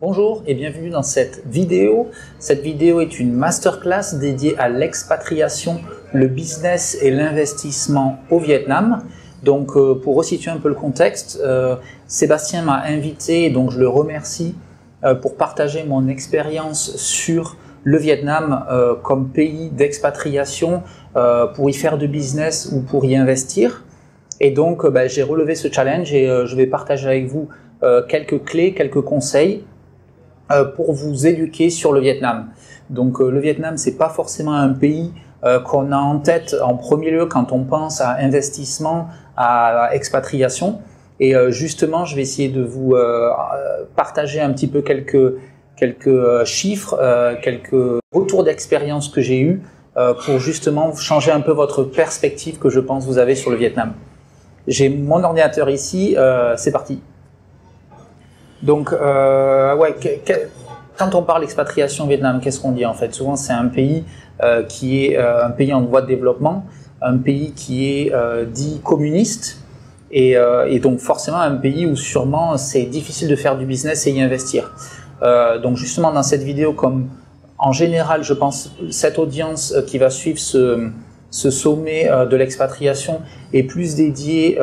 Bonjour et bienvenue dans cette vidéo. Cette vidéo est une masterclass dédiée à l'expatriation, le business et l'investissement au Vietnam. Donc pour resituer un peu le contexte, Sébastien m'a invité, donc je le remercie pour partager mon expérience sur le Vietnam comme pays d'expatriation pour y faire du business ou pour y investir. Et donc j'ai relevé ce challenge et je vais partager avec vous quelques clés, quelques conseils pour vous éduquer sur le Vietnam. Donc le Vietnam, c'est pas forcément un pays qu'on a en tête en premier lieu quand on pense à investissement, à expatriation. Et justement, je vais essayer de vous partager un petit peu quelques chiffres, quelques retours d'expérience que j'ai eu pour justement changer un peu votre perspective que je pense vous avez sur le Vietnam. J'ai mon ordinateur ici, c'est parti. Donc, quand on parle d'expatriation au Vietnam, qu'est-ce qu'on dit en fait? Souvent, c'est un pays qui est un pays en voie de développement, un pays qui est dit communiste, et donc forcément un pays où sûrement c'est difficile de faire du business et y investir. Donc justement, dans cette vidéo, comme en général, je pense, cette audience qui va suivre ce sommet de l'expatriation est plus dédiée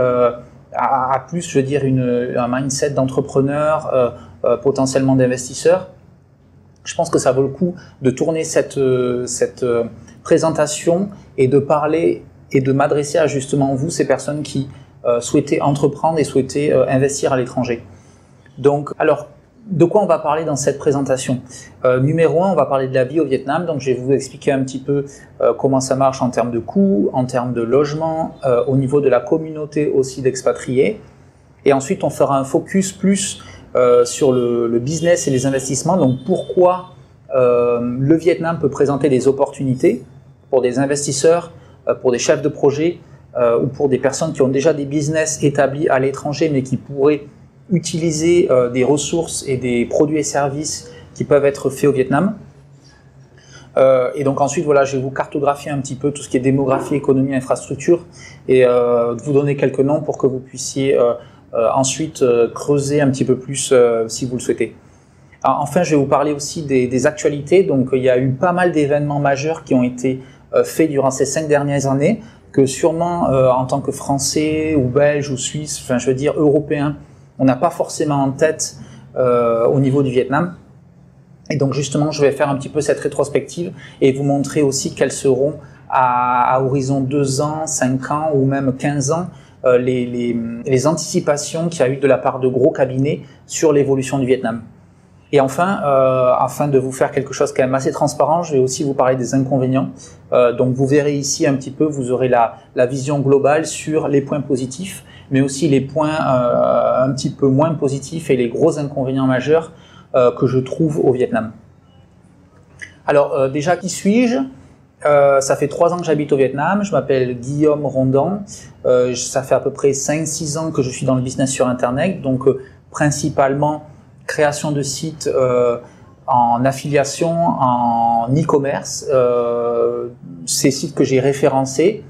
à plus, je veux dire, un mindset d'entrepreneur, potentiellement d'investisseur. Je pense que ça vaut le coup de tourner cette présentation et de parler et de m'adresser à justement vous, ces personnes qui souhaitaient entreprendre et souhaitaient investir à l'étranger. Donc, alors, de quoi on va parler dans cette présentation? Numéro 1, on va parler de la vie au Vietnam. Donc, je vais vous expliquer un petit peu comment ça marche en termes de coûts, en termes de logement, au niveau de la communauté aussi d'expatriés. Et ensuite, on fera un focus plus sur le business et les investissements. Donc, pourquoi le Vietnam peut présenter des opportunités pour des investisseurs, pour des chefs de projet ou pour des personnes qui ont déjà des business établis à l'étranger mais qui pourraient utiliser des ressources et des produits et services qui peuvent être faits au Vietnam. Et donc ensuite, voilà, je vais vous cartographier un petit peu tout ce qui est démographie, économie, infrastructure et vous donner quelques noms pour que vous puissiez ensuite creuser un petit peu plus si vous le souhaitez. Alors, enfin, je vais vous parler aussi des actualités. Donc il y a eu pas mal d'événements majeurs qui ont été faits durant ces 5 dernières années, que sûrement en tant que Français ou Belge ou Suisse, enfin je veux dire Européen, on n'a pas forcément en tête au niveau du Vietnam. Et donc justement, je vais faire un petit peu cette rétrospective et vous montrer aussi quelles seront à horizon 2 ans, 5 ans ou même 15 ans les anticipations qu'il y a eu de la part de gros cabinets sur l'évolution du Vietnam. Et enfin, afin de vous faire quelque chose quand même assez transparent, je vais aussi vous parler des inconvénients. Donc vous verrez ici un petit peu, vous aurez la vision globale sur les points positifs, mais aussi les points un petit peu moins positifs et les gros inconvénients majeurs que je trouve au Vietnam. Alors déjà, qui suis-je? Ça fait 3 ans que j'habite au Vietnam, je m'appelle Guillaume Rondan, ça fait à peu près 5-6 ans que je suis dans le business sur Internet, donc principalement création de sites en affiliation, en e-commerce, ces sites que j'ai référencés,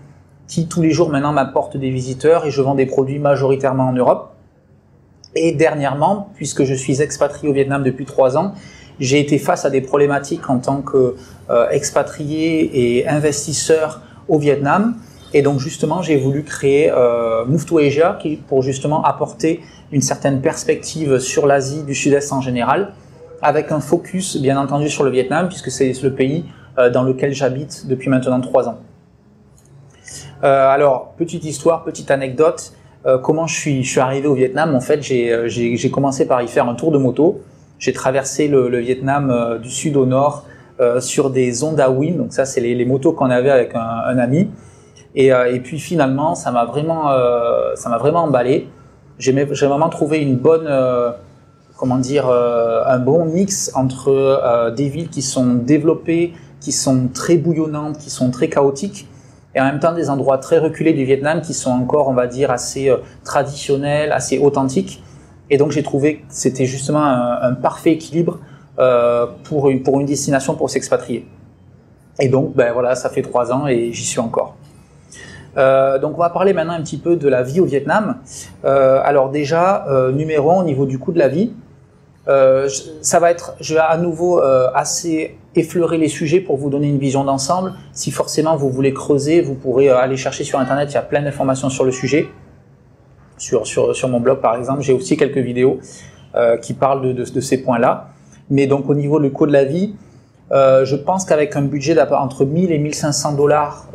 qui tous les jours maintenant m'apportent des visiteurs et je vends des produits majoritairement en Europe. Et dernièrement, puisque je suis expatrié au Vietnam depuis 3 ans, j'ai été face à des problématiques en tant qu'expatrié et investisseur au Vietnam. Et donc justement, j'ai voulu créer Move to Asia pour justement apporter une certaine perspective sur l'Asie du Sud-Est en général, avec un focus bien entendu sur le Vietnam, puisque c'est le pays dans lequel j'habite depuis maintenant 3 ans. Alors, petite histoire, petite anecdote, comment je suis arrivé au Vietnam. En fait, j'ai commencé par y faire un tour de moto. J'ai traversé le Vietnam du sud au nord sur des Honda Win, donc ça c'est les motos qu'on avait avec un ami. Et puis finalement, ça m'a vraiment emballé. J'ai vraiment trouvé une bonne, un bon mix entre des villes qui sont développées, qui sont très bouillonnantes, qui sont très chaotiques, et en même temps des endroits très reculés du Vietnam qui sont encore, on va dire, assez traditionnels, assez authentiques. Et donc j'ai trouvé que c'était justement un parfait équilibre pour une destination pour s'expatrier. Et donc, ben voilà, ça fait 3 ans et j'y suis encore. Donc on va parler maintenant un petit peu de la vie au Vietnam. Alors déjà, numéro 1 au niveau du coût de la vie, Je vais à nouveau assez effleurer les sujets pour vous donner une vision d'ensemble. Si forcément vous voulez creuser, vous pourrez aller chercher sur Internet, il y a plein d'informations sur le sujet. Sur mon blog par exemple, j'ai aussi quelques vidéos qui parlent de ces points-là. Mais donc au niveau du coût de la vie, je pense qu'avec un budget entre 1000 et 1500 dollars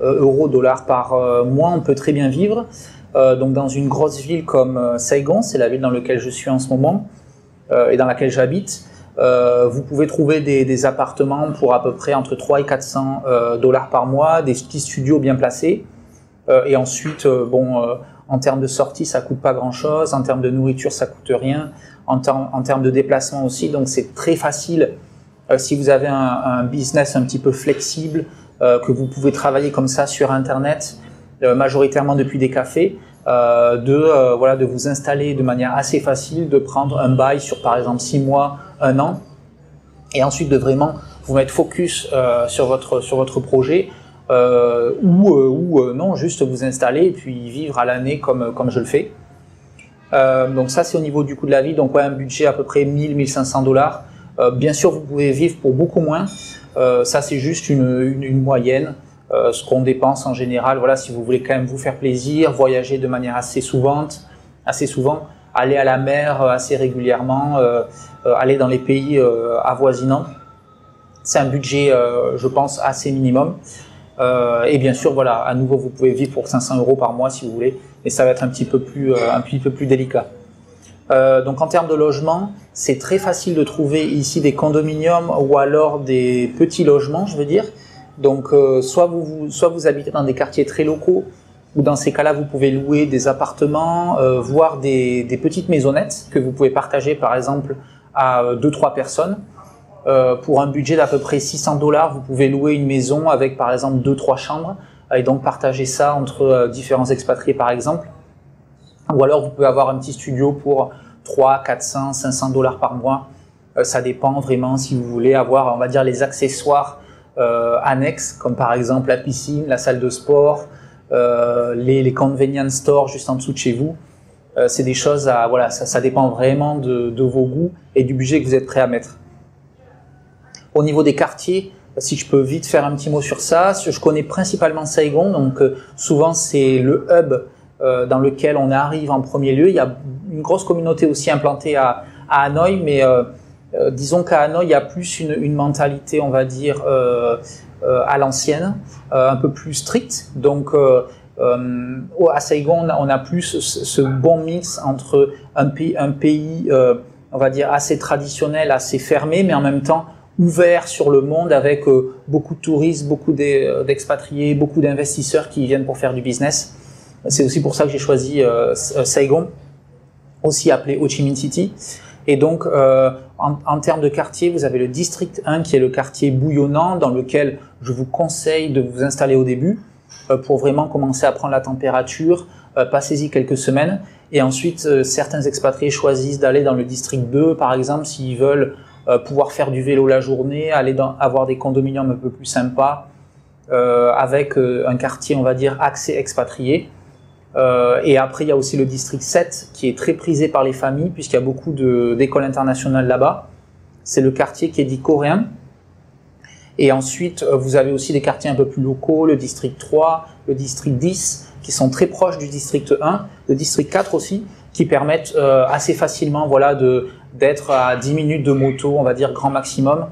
par mois, on peut très bien vivre. Donc dans une grosse ville comme Saigon, c'est la ville dans laquelle je suis en ce moment et dans laquelle j'habite, vous pouvez trouver des appartements pour à peu près entre 300 et 400 dollars par mois, des petits studios bien placés. Et ensuite, en termes de sortie, ça coûte pas grand-chose. En termes de nourriture, ça coûte rien. En termes de déplacement aussi, donc c'est très facile. Si vous avez un business un petit peu flexible, que vous pouvez travailler comme ça sur Internet, majoritairement depuis des cafés, de vous installer de manière assez facile, de prendre un bail sur par exemple 6 mois, 1 an, et ensuite de vraiment vous mettre focus sur votre projet, ou non, juste vous installer et puis vivre à l'année comme je le fais. Donc ça c'est au niveau du coût de la vie, donc un budget à peu près 1000-1500 dollars. Bien sûr vous pouvez vivre pour beaucoup moins, ça c'est juste une moyenne. Ce qu'on dépense en général, voilà, si vous voulez quand même vous faire plaisir, voyager de manière assez souvent, aller à la mer assez régulièrement, aller dans les pays avoisinants, c'est un budget, je pense, assez minimum. Et bien sûr, voilà, à nouveau, vous pouvez vivre pour 500 € par mois si vous voulez, mais ça va être un petit peu plus délicat. Donc en termes de logement, c'est très facile de trouver ici des condominiums ou alors des petits logements, je veux dire. Donc soit vous habitez dans des quartiers très locaux, ou dans ces cas-là vous pouvez louer des appartements, voire des petites maisonnettes que vous pouvez partager par exemple à 2-3 personnes. Pour un budget d'à peu près 600 $, vous pouvez louer une maison avec par exemple 2-3 chambres et donc partager ça entre différents expatriés par exemple. Ou alors vous pouvez avoir un petit studio pour 300, 400, 500 $ par mois. Ça dépend vraiment si vous voulez avoir, on va dire, les accessoires annexes, comme par exemple la piscine, la salle de sport, les convenience stores juste en dessous de chez vous. C'est des choses voilà, ça dépend vraiment de vos goûts et du budget que vous êtes prêt à mettre. Au niveau des quartiers, si je peux vite faire un petit mot sur ça, je connais principalement Saigon, donc souvent c'est le hub dans lequel on arrive en premier lieu. Il y a une grosse communauté aussi implantée à Hanoï, mais disons qu'à Hanoï, il y a plus une mentalité, on va dire, à l'ancienne, un peu plus stricte. Donc, à Saigon, on a plus ce bon mix entre un pays on va dire, assez traditionnel, assez fermé, mais en même temps ouvert sur le monde avec beaucoup de touristes, beaucoup d'expatriés, beaucoup d'investisseurs qui viennent pour faire du business. C'est aussi pour ça que j'ai choisi Saigon, aussi appelé Ho Chi Minh City. Et donc, en termes de quartier, vous avez le district 1 qui est le quartier bouillonnant dans lequel je vous conseille de vous installer au début pour vraiment commencer à prendre la température, passez-y quelques semaines. Et ensuite, certains expatriés choisissent d'aller dans le district 2, par exemple, s'ils veulent pouvoir faire du vélo la journée, avoir des condominiums un peu plus sympas, avec un quartier, on va dire, axé expatrié. Et après, il y a aussi le district 7 qui est très prisé par les familles puisqu'il y a beaucoup d'écoles internationales là-bas. C'est le quartier qui est dit coréen. Et ensuite, vous avez aussi des quartiers un peu plus locaux, le district 3, le district 10, qui sont très proches du district 1, le district 4 aussi, qui permettent assez facilement voilà, d'être à 10 minutes de moto, on va dire grand maximum,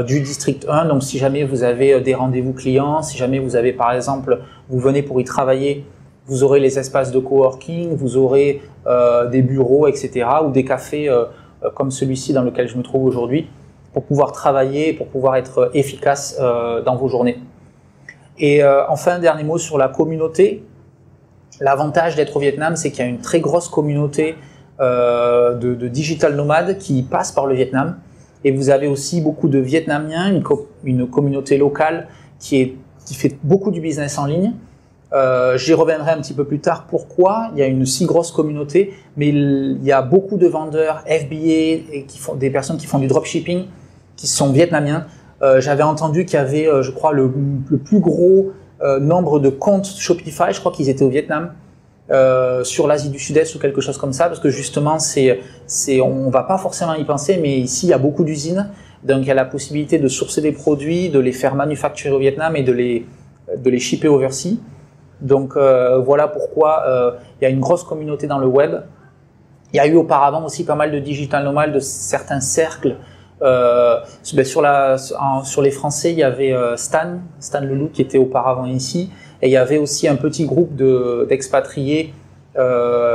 du district 1. Donc si jamais vous avez des rendez-vous clients, si jamais vous avez par exemple, vous venez pour y travailler, vous aurez les espaces de coworking, vous aurez des bureaux, etc. ou des cafés comme celui-ci dans lequel je me trouve aujourd'hui pour pouvoir travailler, pour pouvoir être efficace dans vos journées. Et enfin, dernier mot sur la communauté. L'avantage d'être au Vietnam, c'est qu'il y a une très grosse communauté de digital nomades qui passent par le Vietnam. Et vous avez aussi beaucoup de Vietnamiens, une communauté locale qui fait beaucoup du business en ligne. J'y reviendrai un petit peu plus tard pourquoi il y a une si grosse communauté, mais il y a beaucoup de vendeurs FBA et des personnes qui font du dropshipping qui sont vietnamiens. J'avais entendu qu'il y avait, je crois, le plus gros nombre de comptes Shopify, je crois qu'ils étaient au Vietnam. sur l'Asie du Sud-Est ou quelque chose comme ça, parce que justement, on va pas forcément y penser, mais ici, il y a beaucoup d'usines, donc il y a la possibilité de sourcer des produits, de les faire manufacturer au Vietnam et de les shipper overseas. Donc voilà pourquoi il y a une grosse communauté dans le web. Il y a eu auparavant aussi pas mal de digital nomades, de certains cercles. Sur les Français, il y avait Stan Leloup qui était auparavant ici, et il y avait aussi un petit groupe d'expatriés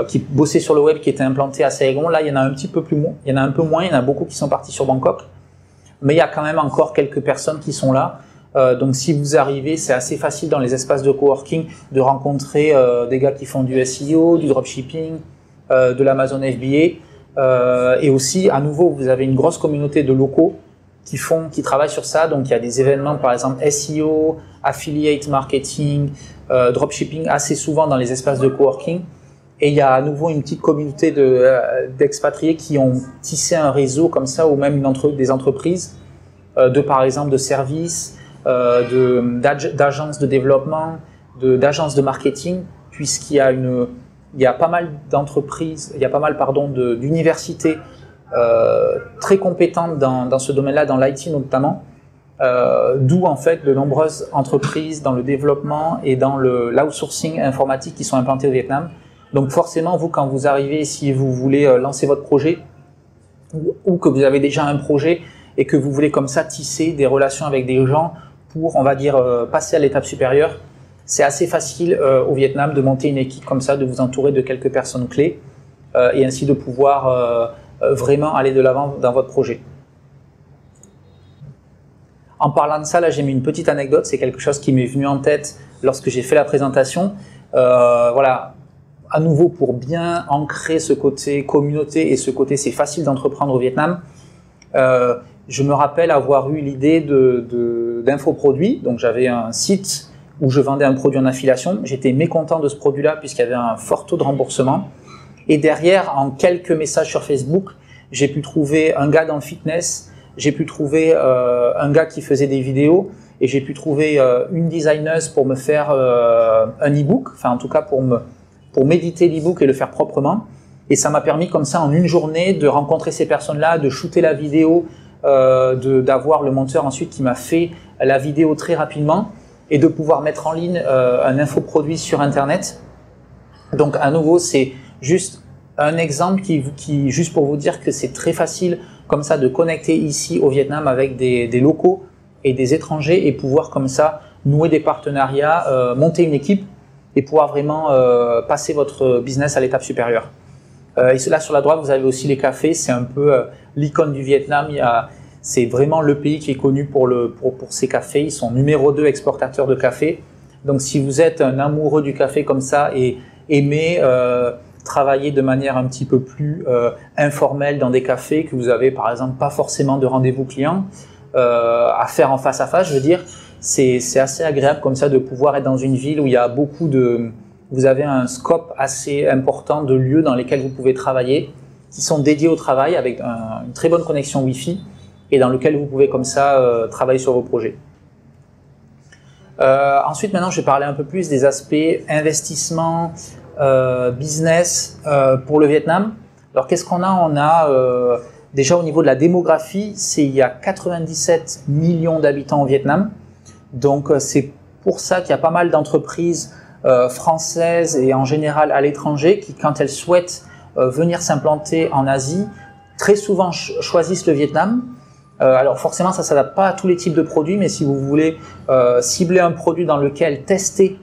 qui bossaient sur le web, qui étaient implantés à Saigon. Là, il y en a un petit peu plus, il y en a un peu moins, il y en a beaucoup qui sont partis sur Bangkok, mais il y a quand même encore quelques personnes qui sont là. Donc si vous arrivez, c'est assez facile dans les espaces de coworking de rencontrer des gars qui font du SEO, du dropshipping, de l'Amazon FBA, et aussi à nouveau vous avez une grosse communauté de locaux qui travaillent sur ça. Donc il y a des événements par exemple SEO, affiliate marketing, dropshipping assez souvent dans les espaces de coworking, et il y a à nouveau une petite communauté d'expatriés qui ont tissé un réseau comme ça, ou même des entreprises par exemple de services, d'agences de développement, d'agences de marketing, puisqu'il y a pas mal d'entreprises, il y a pas mal d'universités très compétentes dans ce domaine-là, dans l'IT notamment, d'où en fait de nombreuses entreprises dans le développement et dans l'outsourcing informatique qui sont implantées au Vietnam. Donc forcément, vous, quand vous arrivez, si vous voulez lancer votre projet, ou que vous avez déjà un projet et que vous voulez comme ça tisser des relations avec des gens pour, on va dire, passer à l'étape supérieure, c'est assez facile au Vietnam de monter une équipe comme ça, de vous entourer de quelques personnes clés et ainsi de pouvoir vraiment aller de l'avant dans votre projet. En parlant de ça, là j'ai mis une petite anecdote, c'est quelque chose qui m'est venu en tête lorsque j'ai fait la présentation. Voilà, à nouveau pour bien ancrer ce côté communauté et ce côté c'est facile d'entreprendre au Vietnam. Je me rappelle avoir eu l'idée d'infoproduits, donc j'avais un site où je vendais un produit en affiliation. J'étais mécontent de ce produit-là puisqu'il y avait un fort taux de remboursement. Et derrière, en quelques messages sur Facebook, j'ai pu trouver un gars dans le fitness, j'ai pu trouver un gars qui faisait des vidéos, et j'ai pu trouver une designeuse pour me faire un e-book, enfin en tout cas pour m'éditer l'e-book et le faire proprement. Et ça m'a permis comme ça en une journée de rencontrer ces personnes-là, de shooter la vidéo, d'avoir le monteur ensuite qui m'a fait la vidéo très rapidement et de pouvoir mettre en ligne un infoproduit sur Internet. Donc à nouveau, c'est juste un exemple qui juste pour vous dire que c'est très facile comme ça de connecter ici au Vietnam avec des locaux et des étrangers et pouvoir comme ça nouer des partenariats, monter une équipe et pouvoir vraiment passer votre business à l'étape supérieure. Et là sur la droite, vous avez aussi les cafés, c'est un peu l'icône du Vietnam. C'est vraiment le pays qui est connu pour ses cafés. Ils sont numéro 2 exportateurs de café. Donc si vous êtes un amoureux du café comme ça et aimez travailler de manière un petit peu plus informelle dans des cafés, que vous avez par exemple pas forcément de rendez-vous client à faire en face à face, je veux dire, c'est assez agréable comme ça de pouvoir être dans une ville où il y a vous avez un scope assez important de lieux dans lesquels vous pouvez travailler, qui sont dédiés au travail avec une très bonne connexion Wi-Fi et dans lequel vous pouvez comme ça travailler sur vos projets. Ensuite, maintenant, je vais parler un peu plus des aspects investissement, business pour le Vietnam. Alors, qu'est-ce qu'on a? On a déjà au niveau de la démographie, il y a 97 millions d'habitants au Vietnam. Donc, c'est pour ça qu'il y a pas mal d'entreprises françaises et en général à l'étranger qui, quand elles souhaitent venir s'implanter en Asie, très souvent choisissent le Vietnam. Alors forcément, ça ne s'adapte pas à tous les types de produits, mais si vous voulez cibler un produit dans lequel tester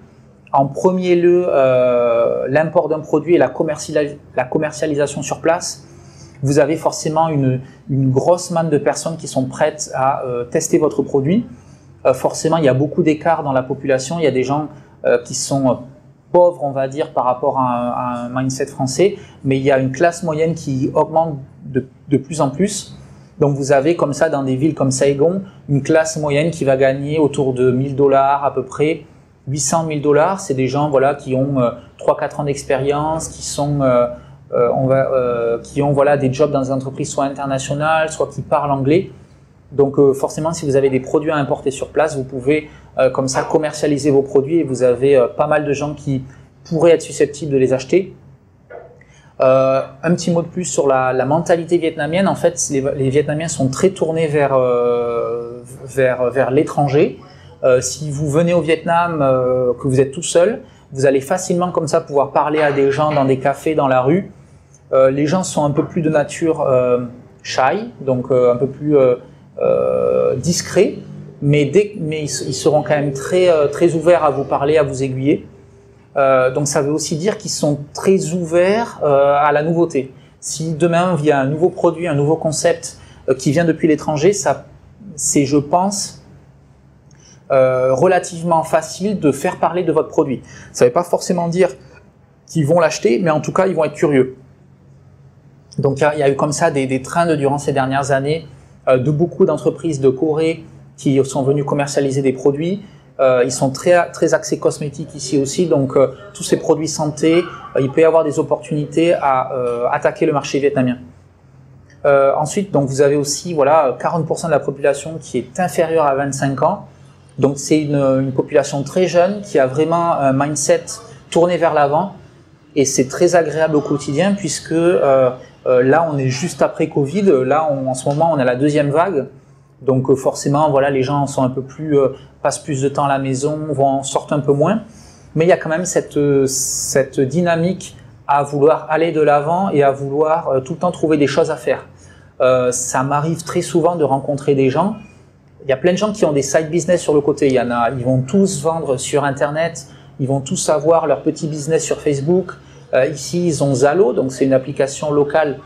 en premier lieu l'import d'un produit et la commercialisation sur place, vous avez forcément une grosse manne de personnes qui sont prêtes à tester votre produit. Forcément, il y a beaucoup d'écart dans la population. Il y a des gens qui sont pauvres, on va dire, par rapport à un mindset français, mais il y a une classe moyenne qui augmente de plus en plus. Donc vous avez comme ça dans des villes comme Saigon, une classe moyenne qui va gagner autour de 1000 $ à peu près, 800 000 $. C'est des gens voilà, qui ont 3-4 ans d'expérience, qui ont voilà, des jobs dans des entreprises soit internationales, soit qui parlent anglais. Donc forcément, si vous avez des produits à importer sur place, vous pouvez comme ça commercialiser vos produits et vous avez pas mal de gens qui pourraient être susceptibles de les acheter. Un petit mot de plus sur la mentalité vietnamienne. En fait, les Vietnamiens sont très tournés vers l'étranger. Si vous venez au Vietnam, que vous êtes tout seul, vous allez facilement comme ça pouvoir parler à des gens dans des cafés, dans la rue. Les gens sont un peu plus de nature shy, donc un peu plus discrets, mais ils seront quand même très ouverts à vous parler, à vous aiguiller. Donc ça veut aussi dire qu'ils sont très ouverts à la nouveauté. Si demain il y a un nouveau produit, un nouveau concept qui vient depuis l'étranger, c'est, je pense, relativement facile de faire parler de votre produit. Ça ne veut pas forcément dire qu'ils vont l'acheter, mais en tout cas ils vont être curieux. Donc il y a eu comme ça des trends durant ces dernières années de beaucoup d'entreprises de Corée qui sont venues commercialiser des produits. Ils sont très axés cosmétiques ici aussi, donc tous ces produits santé, il peut y avoir des opportunités à attaquer le marché vietnamien. Ensuite, donc vous avez aussi 40% de la population qui est inférieure à 25 ans. Donc c'est une population très jeune qui a vraiment un mindset tourné vers l'avant et c'est très agréable au quotidien puisque là on est juste après Covid, là en ce moment on a la deuxième vague. Donc forcément, les gens sont un peu plus, passent plus de temps à la maison, sortent un peu moins. Mais il y a quand même cette dynamique à vouloir aller de l'avant et à vouloir tout le temps trouver des choses à faire. Ça m'arrive très souvent de rencontrer des gens. Il y a plein de gens qui ont des side business sur le côté. Ils vont tous vendre sur Internet, ils vont tous avoir leur petit business sur Facebook. Ici, ils ont Zalo, donc c'est une application locale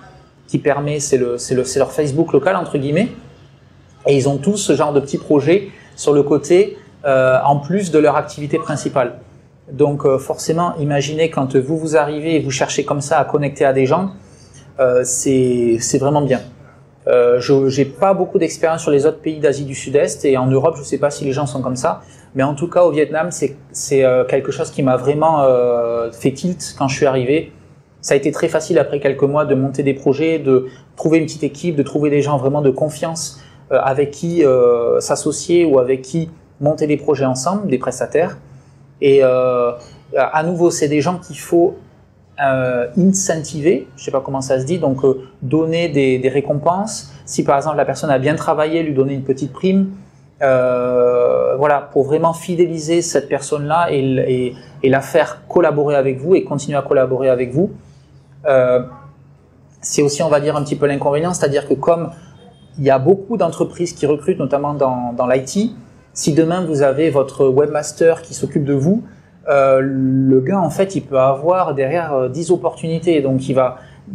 qui permet, c'est leur Facebook local entre guillemets. Et ils ont tous ce genre de petits projets sur le côté, en plus de leur activité principale. Donc forcément, imaginez quand vous arrivez et vous cherchez comme ça à connecter à des gens, c'est vraiment bien. Je n'ai pas beaucoup d'expérience sur les autres pays d'Asie du Sud-Est et en Europe, je ne sais pas si les gens sont comme ça. Mais en tout cas, au Vietnam, c'est quelque chose qui m'a vraiment fait tilt quand je suis arrivé. Ça a été très facile après quelques mois de monter des projets, de trouver une petite équipe, de trouver des gens vraiment de confiance avec qui s'associer ou avec qui monter des projets ensemble, des prestataires. Et à nouveau, c'est des gens qu'il faut incentiver, je ne sais pas comment ça se dit, donc donner des récompenses. Si par exemple la personne a bien travaillé, lui donner une petite prime, pour vraiment fidéliser cette personne-là et la faire collaborer avec vous et continuer à collaborer avec vous. C'est aussi, on va dire, un petit peu l'inconvénient, c'est-à-dire que comme il y a beaucoup d'entreprises qui recrutent, notamment dans l'IT. Si demain vous avez votre webmaster qui s'occupe de vous, le gars en fait il peut avoir derrière 10 opportunités. Donc il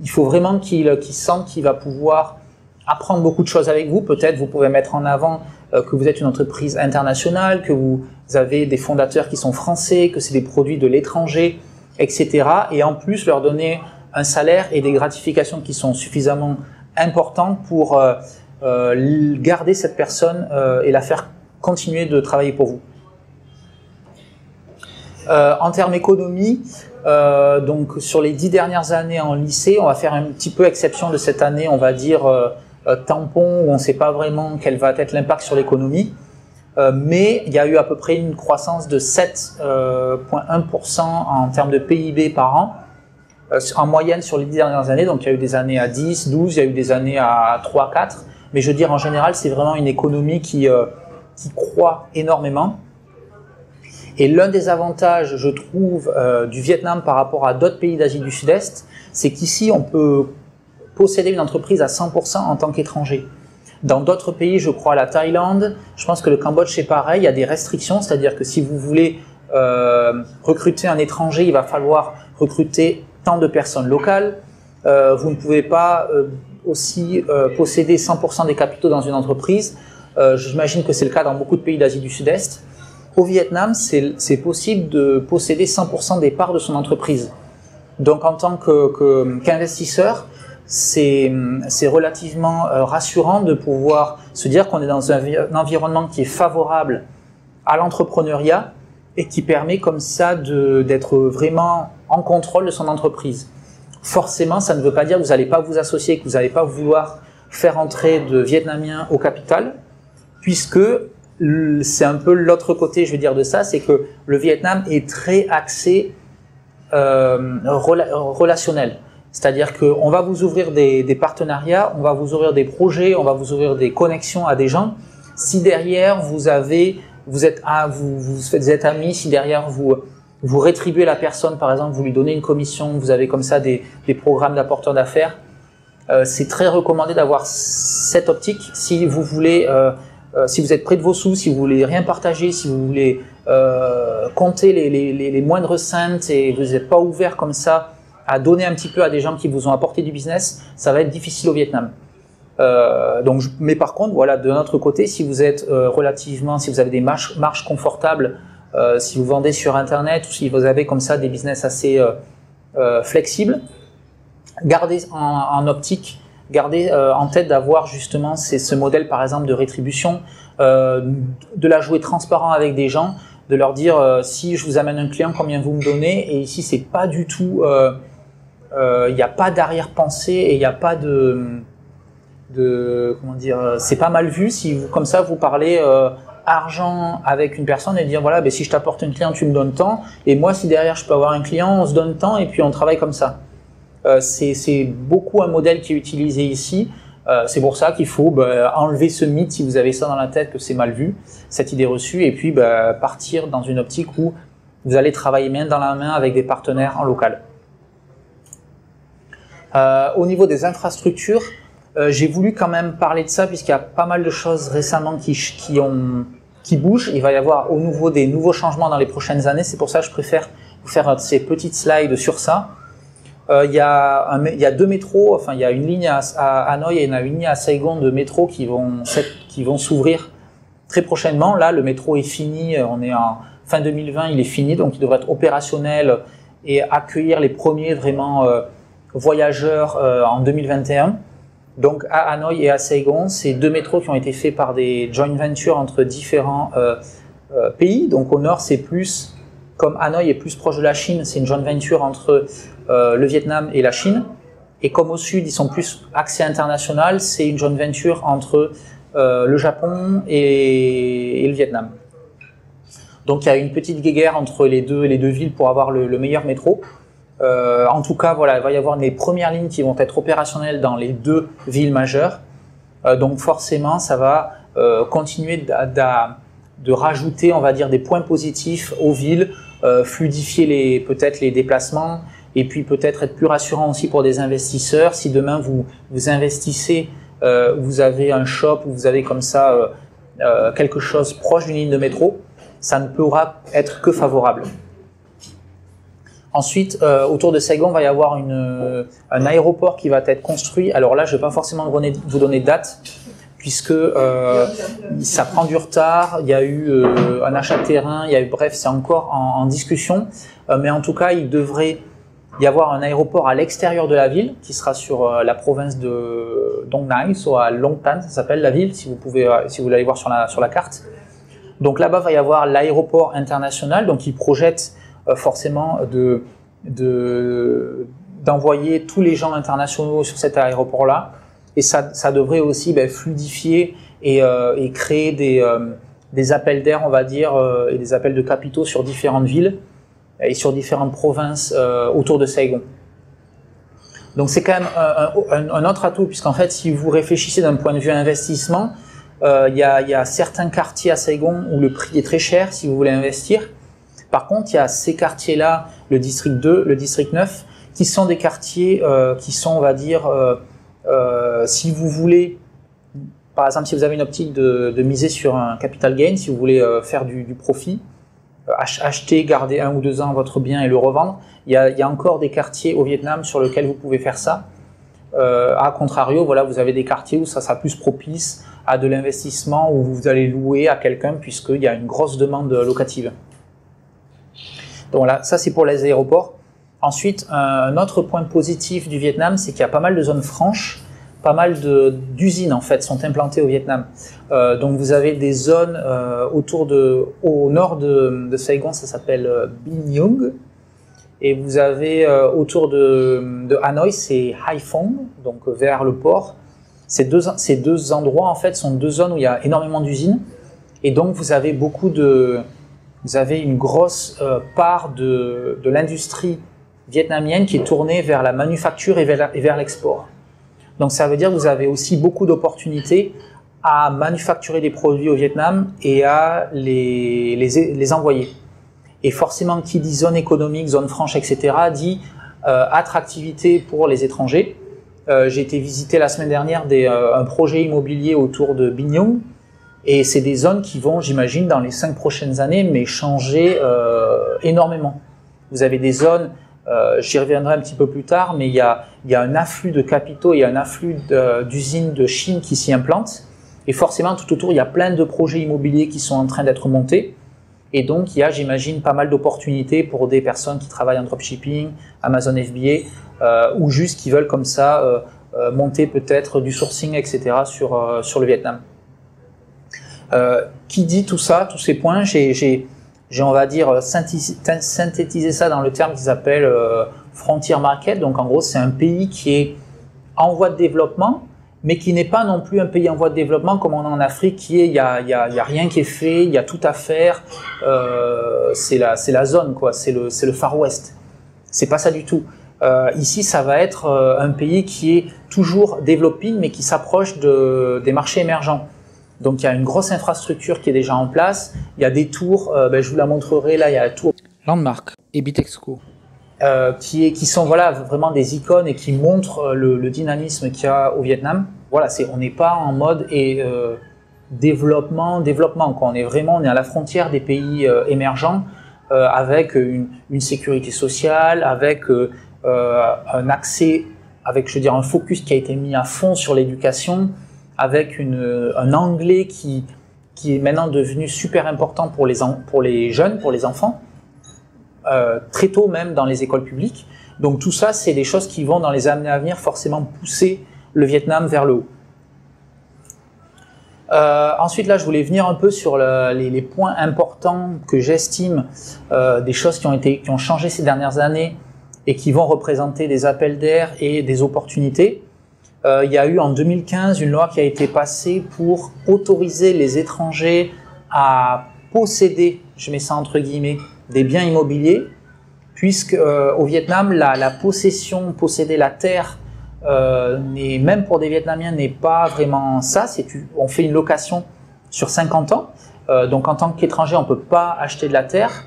faut vraiment qu'il sente qu'il va pouvoir apprendre beaucoup de choses avec vous. Peut-être vous pouvez mettre en avant que vous êtes une entreprise internationale, que vous avez des fondateurs qui sont français, que c'est des produits de l'étranger, etc. Et en plus leur donner un salaire et des gratifications qui sont suffisamment importantes pour garder cette personne et la faire continuer de travailler pour vous. En termes économie, donc sur les 10 dernières années en lycée, on va faire un petit peu exception de cette année, on va dire tampon, où on ne sait pas vraiment quel va être l'impact sur l'économie, mais il y a eu à peu près une croissance de 7,1% en termes de PIB par an, en moyenne sur les 10 dernières années. Donc il y a eu des années à 10, 12, il y a eu des années à 3, 4, mais je veux dire en général c'est vraiment une économie qui croît énormément. Et l'un des avantages, je trouve, du Vietnam par rapport à d'autres pays d'Asie du Sud-Est, c'est qu'ici on peut posséder une entreprise à 100% en tant qu'étranger. Dans d'autres pays, je crois la Thaïlande, je pense que le Cambodge c'est pareil, il y a des restrictions, c'est-à-dire que si vous voulez recruter un étranger, il va falloir recruter tant de personnes locales. Vous ne pouvez pas aussi posséder 100% des capitaux dans une entreprise. J'imagine que c'est le cas dans beaucoup de pays d'Asie du Sud-Est. Au Vietnam, c'est possible de posséder 100% des parts de son entreprise. Donc en tant qu'investisseur, c'est relativement rassurant de pouvoir se dire qu'on est dans un environnement qui est favorable à l'entrepreneuriat et qui permet comme ça d'être vraiment en contrôle de son entreprise. Forcément, ça ne veut pas dire que vous n'allez pas vous associer, que vous n'allez pas vouloir faire entrer de Vietnamiens au capital, puisque c'est un peu l'autre côté, je veux dire, de ça, c'est que le Vietnam est très axé relationnel. C'est-à-dire qu'on va vous ouvrir des partenariats, on va vous ouvrir des projets, on va vous ouvrir des connexions à des gens. Si derrière vous êtes amis, si derrière vous rétribuez la personne, par exemple, vous lui donnez une commission, vous avez comme ça des programmes d'apporteurs d'affaires, c'est très recommandé d'avoir cette optique si vous voulez, si vous êtes près de vos sous, si vous voulez rien partager, si vous voulez compter les moindres cents et vous n'êtes pas ouvert comme ça à donner un petit peu à des gens qui vous ont apporté du business, ça va être difficile au Vietnam. Mais par contre, voilà, de notre côté, si vous êtes si vous avez des marges confortables, si vous vendez sur Internet ou si vous avez comme ça des business assez flexibles, gardez en optique, gardez en tête d'avoir justement ce modèle par exemple de rétribution, de la jouer transparent avec des gens, de leur dire si je vous amène un client, combien vous me donnez, et ici c'est pas du tout, il n'y a pas d'arrière-pensée et il n'y a pas comment dire, c'est pas mal vu si vous, comme ça vous parlez argent avec une personne et dire voilà, ben, si je t'apporte un client tu me donnes tant, et moi si derrière je peux avoir un client on se donne tant et puis on travaille comme ça. C'est beaucoup un modèle qui est utilisé ici. C'est pour ça qu'il faut enlever ce mythe si vous avez ça dans la tête que c'est mal vu, cette idée reçue, et puis partir dans une optique où vous allez travailler main dans la main avec des partenaires en local. Au niveau des infrastructures, j'ai voulu quand même parler de ça puisqu'il y a pas mal de choses récemment qui bougent. Il va y avoir au nouveau des nouveaux changements dans les prochaines années. C'est pour ça que je préfère vous faire ces petites slides sur ça. Il y a deux métros, enfin il y a une ligne à Hanoï et une ligne à Saigon de métro qui vont s'ouvrir très prochainement. Là, le métro est fini, on est en fin 2020, il est fini, donc il devrait être opérationnel et accueillir les premiers vraiment voyageurs en 2021. Donc à Hanoï et à Saigon, c'est deux métros qui ont été faits par des joint ventures entre différents pays. Donc au nord, c'est plus, comme Hanoï est plus proche de la Chine, c'est une joint venture entre le Vietnam et la Chine. Et comme au sud, ils sont plus axés international, c'est une joint venture entre le Japon et le Vietnam. Donc il y a une petite guéguerre entre les deux villes pour avoir le meilleur métro. En tout cas, voilà, il va y avoir les premières lignes qui vont être opérationnelles dans les deux villes majeures. Donc forcément, ça va continuer de rajouter, on va dire, des points positifs aux villes, fluidifier peut-être les déplacements, et puis peut-être être plus rassurant aussi pour des investisseurs. Si demain vous investissez, vous avez un shop ou vous avez comme ça quelque chose proche d'une ligne de métro, ça ne pourra être que favorable. Ensuite, autour de Saigon, il va y avoir un aéroport qui va être construit. Alors là, je ne vais pas forcément vous donner de date, puisque ça prend du retard. Il y a eu un achat de terrain, bref, c'est encore en discussion. Mais en tout cas, il devrait y avoir un aéroport à l'extérieur de la ville, qui sera sur la province de Dong Nai, soit à Long Tan, ça s'appelle la ville, si vous voulez aller voir sur la carte. Donc là-bas, il va y avoir l'aéroport international, donc il projette forcément d'envoyer tous les gens internationaux sur cet aéroport-là, et ça devrait aussi fluidifier et créer des appels d'air, on va dire, et des appels de capitaux sur différentes villes et sur différentes provinces autour de Saigon. Donc c'est quand même un autre atout, puisqu'en fait, si vous réfléchissez d'un point de vue investissement, il y a certains quartiers à Saigon où le prix est très cher si vous voulez investir. Par contre, il y a ces quartiers-là, le district 2, le district 9, qui sont des quartiers qui sont, on va dire, si vous voulez, par exemple, si vous avez une optique de miser sur un capital gain, si vous voulez faire du profit, acheter, garder 1 ou 2 ans votre bien et le revendre, il y a encore des quartiers au Vietnam sur lesquels vous pouvez faire ça. A contrario, voilà, vous avez des quartiers où ça sera plus propice à de l'investissement, où vous allez louer à quelqu'un puisqu'il y a une grosse demande locative. Donc voilà, ça c'est pour les aéroports. Ensuite, un autre point positif du Vietnam, c'est qu'il y a pas mal de zones franches, pas mal d'usines en fait sont implantées au Vietnam. Donc vous avez des zones au nord de Saigon, ça s'appelle Binh Nhung, et vous avez autour de Hanoï, c'est Hai Phong, donc vers le port. Ces deux endroits en fait sont deux zones où il y a énormément d'usines, et donc vous avez une grosse part de l'industrie vietnamienne qui est tournée vers la manufacture et vers l'export. Donc ça veut dire que vous avez aussi beaucoup d'opportunités à manufacturer des produits au Vietnam et à les envoyer. Et forcément, qui dit zone économique, zone franche, etc., dit attractivité pour les étrangers. J'ai été visiter la semaine dernière un projet immobilier autour de Bình Nhưỡng, et c'est des zones qui vont, j'imagine, dans les 5 prochaines années, mais changer énormément. Vous avez des zones, j'y reviendrai un petit peu plus tard, mais il y a un afflux de capitaux, il y a un afflux d'usines de Chine qui s'y implantent, et forcément, tout autour, il y a plein de projets immobiliers qui sont en train d'être montés. Et donc, il y a, j'imagine, pas mal d'opportunités pour des personnes qui travaillent en dropshipping, Amazon FBA, ou juste qui veulent comme ça monter peut-être du sourcing, etc. sur le Vietnam. Qui dit tout ça, tous ces points, j'ai on va dire, synthétisé ça dans le terme qu'ils appellent frontier market. Donc, en gros, c'est un pays qui est en voie de développement, mais qui n'est pas non plus un pays en voie de développement comme on a en Afrique, qui est, il y a rien qui est fait, il y a tout à faire, c'est la zone, quoi, c'est le Far West. C'est pas ça du tout. Ici, ça va être un pays qui est toujours developing, mais qui s'approche des marchés émergents. Donc, il y a une grosse infrastructure qui est déjà en place. Il y a des tours, je vous la montrerai là, il y a la tour Landmark et Bitexco. Qui sont voilà, vraiment des icônes et qui montrent le dynamisme qu'il y a au Vietnam. Voilà, on n'est pas en mode développement, quoi. On est à la frontière des pays émergents avec une sécurité sociale, avec un accès, avec, je veux dire, un focus qui a été mis à fond sur l'éducation, avec un anglais qui est maintenant devenu super important pour les jeunes, pour les enfants. Très tôt même dans les écoles publiques. Donc tout ça, c'est des choses qui vont dans les années à venir forcément pousser le Vietnam vers le haut. Ensuite, là, je voulais venir un peu sur les points importants que j'estime, des choses qui ont changé ces dernières années et qui vont représenter des appels d'air et des opportunités. Il y a eu en 2015 une loi qui a été passée pour autoriser les étrangers à posséder, je mets ça entre guillemets, des biens immobiliers, puisque au Vietnam, la posséder la terre, même pour des Vietnamiens, n'est pas vraiment ça. On fait une location sur 50 ans, donc en tant qu'étranger, on ne peut pas acheter de la terre,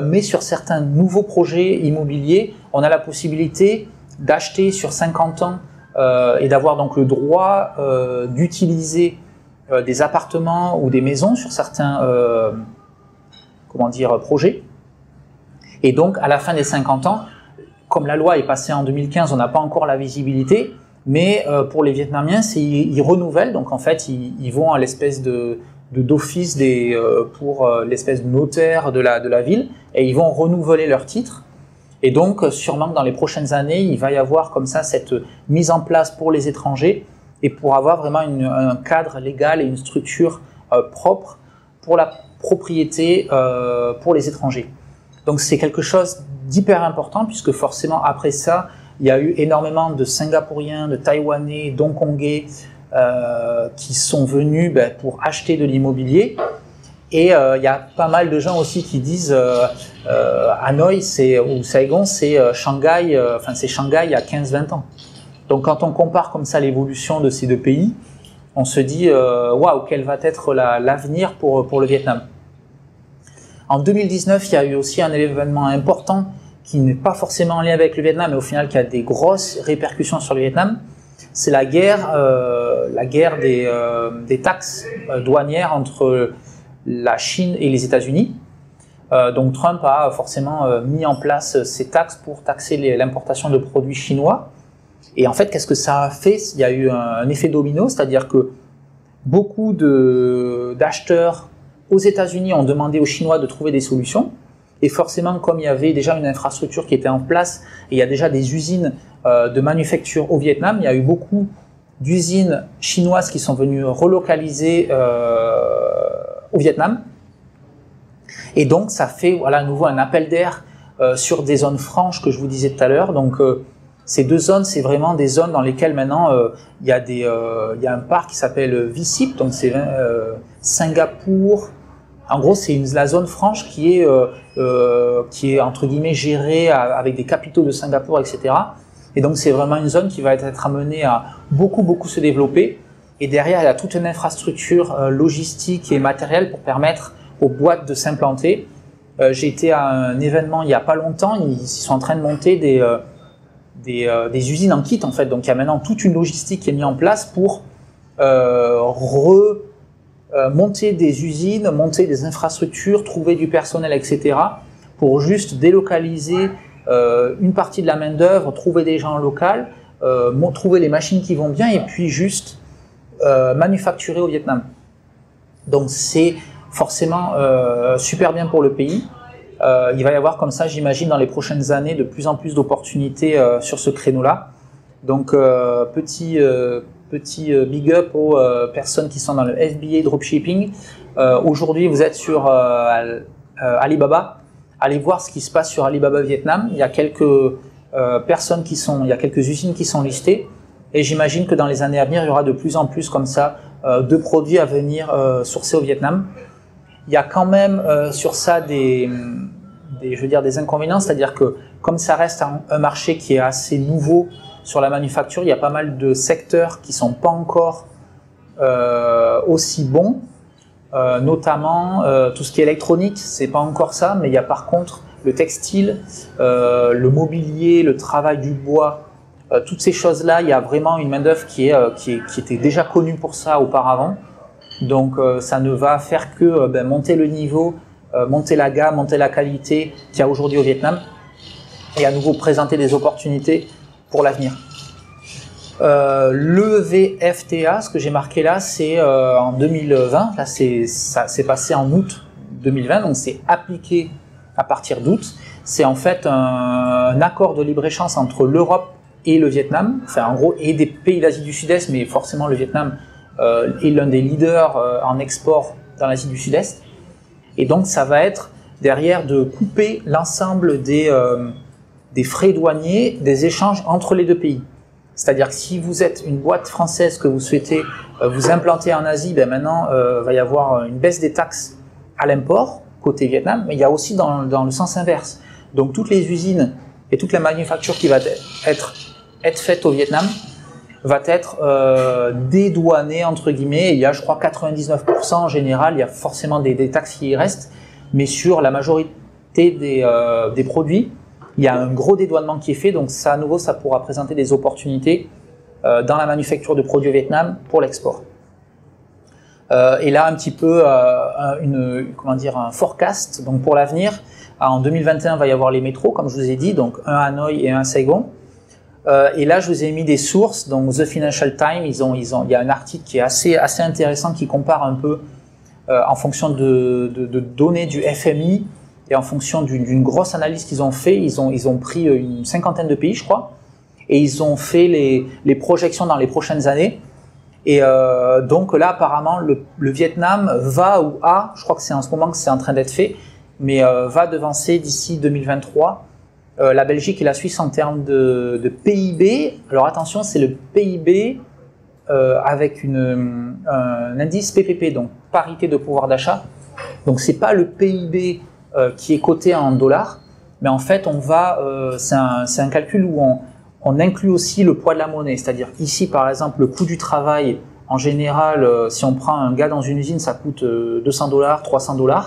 mais sur certains nouveaux projets immobiliers, on a la possibilité d'acheter sur 50 ans et d'avoir donc le droit d'utiliser des appartements ou des maisons sur certains projets. Et donc, à la fin des 50 ans, comme la loi est passée en 2015, on n'a pas encore la visibilité, mais pour les Vietnamiens, ils renouvellent. Donc, en fait, ils vont à l'espèce d'office pour l'espèce de notaire de la ville, et ils vont renouveler leur titre. Et donc, sûrement que dans les prochaines années, il va y avoir comme ça cette mise en place pour les étrangers et pour avoir vraiment un cadre légal et une structure propre pour la propriété pour les étrangers. Donc c'est quelque chose d'hyper important puisque forcément après ça, il y a eu énormément de Singapouriens, de Taïwanais, d'Hongkongais qui sont venus pour acheter de l'immobilier. Et il y a pas mal de gens aussi qui disent Hanoï ou Saigon, c'est Shanghai, c'est Shanghai il y a 15-20 ans. Donc quand on compare comme ça l'évolution de ces deux pays, on se dit waouh, quel va être l'avenir pour le Vietnam. En 2019, il y a eu aussi un événement important qui n'est pas forcément en lien avec le Vietnam, mais au final qui a des grosses répercussions sur le Vietnam. C'est la guerre des taxes douanières entre la Chine et les États-Unis. Donc Trump a forcément mis en place ces taxes pour taxer l'importation de produits chinois. Et en fait, qu'est-ce que ça a fait? Il y a eu un effet domino, c'est-à-dire que beaucoup d'acheteurs aux États-Unis ont demandé aux Chinois de trouver des solutions. Et forcément, comme il y avait déjà une infrastructure qui était en place, et il y a déjà des usines de manufacture au Vietnam, il y a eu beaucoup d'usines chinoises qui sont venues relocaliser au Vietnam. Et donc, ça fait voilà, à nouveau un appel d'air sur des zones franches que je vous disais tout à l'heure. Donc, ces deux zones, c'est vraiment des zones dans lesquelles maintenant il y a un parc qui s'appelle VSIP, donc c'est Singapour, En gros, c'est la zone franche qui est entre guillemets gérée avec des capitaux de Singapour, etc. Et donc, c'est vraiment une zone qui va être amenée à beaucoup se développer. Et derrière, il y a toute une infrastructure logistique et matérielle pour permettre aux boîtes de s'implanter. J'ai été à un événement il n'y a pas longtemps, ils sont en train de monter des usines en kit en fait. Donc il y a maintenant toute une logistique qui est mise en place pour monter des usines, monter des infrastructures, trouver du personnel, etc. pour juste délocaliser une partie de la main d'œuvre, trouver des gens locaux, trouver les machines qui vont bien et puis juste manufacturer au Vietnam. Donc c'est forcément super bien pour le pays. Il va y avoir comme ça, j'imagine, dans les prochaines années, de plus en plus d'opportunités sur ce créneau-là. Donc petit big up aux personnes qui sont dans le FBA dropshipping. Aujourd'hui, vous êtes sur Alibaba. Allez voir ce qui se passe sur Alibaba Vietnam. Il y a quelques il y a quelques usines qui sont listées. Et j'imagine que dans les années à venir, il y aura de plus en plus comme ça de produits à venir sourcer au Vietnam. Il y a quand même sur ça des inconvénients, c'est-à-dire que comme ça reste un marché qui est assez nouveau sur la manufacture, il y a pas mal de secteurs qui sont pas encore aussi bons, notamment tout ce qui est électronique, c'est pas encore ça, mais il y a par contre le textile, le mobilier, le travail du bois. Toutes ces choses-là, il y a vraiment une main-d'œuvre qui était déjà connue pour ça auparavant. Donc, ça ne va faire que monter le niveau, monter la gamme, monter la qualité qu'il y a aujourd'hui au Vietnam et à nouveau présenter des opportunités pour l'avenir. Le VFTA, ce que j'ai marqué là, c'est en 2020. Là, ça s'est passé en août 2020, donc c'est appliqué à partir d'août. C'est en fait un accord de libre-échange entre l'Europe et le Vietnam, enfin en gros, et des pays d'Asie du Sud-Est, mais forcément le Vietnam est l'un des leaders en export dans l'Asie du Sud-Est. Et donc ça va être derrière de couper l'ensemble des frais douaniers, des échanges entre les deux pays. C'est-à-dire que si vous êtes une boîte française que vous souhaitez vous implanter en Asie, maintenant va y avoir une baisse des taxes à l'import côté Vietnam, mais il y a aussi dans le sens inverse. Donc toutes les usines et toute la manufacture qui va être faite au Vietnam va être dédouanée entre guillemets. Il y a, je crois, 99% en général. Il y a forcément des taxes qui y restent, mais sur la majorité des produits, il y a un gros dédouanement qui est fait. Donc ça, à nouveau, ça pourra présenter des opportunités dans la manufacture de produits au Vietnam pour l'export. Et là, un petit peu un forecast. Donc pour l'avenir, en 2021, il va y avoir les métros, comme je vous ai dit, donc un à Hanoï et un à Saigon. Et là, je vous ai mis des sources. Donc The Financial Times, il y a un article qui est assez intéressant qui compare un peu en fonction de données du FMI et en fonction d'une grosse analyse qu'ils ont fait. Ils ont pris une cinquantaine de pays, je crois, et ils ont fait les projections dans les prochaines années. Et donc là, apparemment, le Vietnam va ou a, je crois que c'est en ce moment que c'est en train d'être fait, mais va devancer d'ici 2023 la Belgique et la Suisse en termes de PIB. Alors attention, c'est le PIB avec un indice PPP, donc parité de pouvoir d'achat. Donc c'est pas le PIB qui est coté en dollars, mais en fait c'est un calcul où on inclut aussi le poids de la monnaie. C'est-à-dire ici, par exemple, le coût du travail, en général, si on prend un gars dans une usine, ça coûte $200, $300.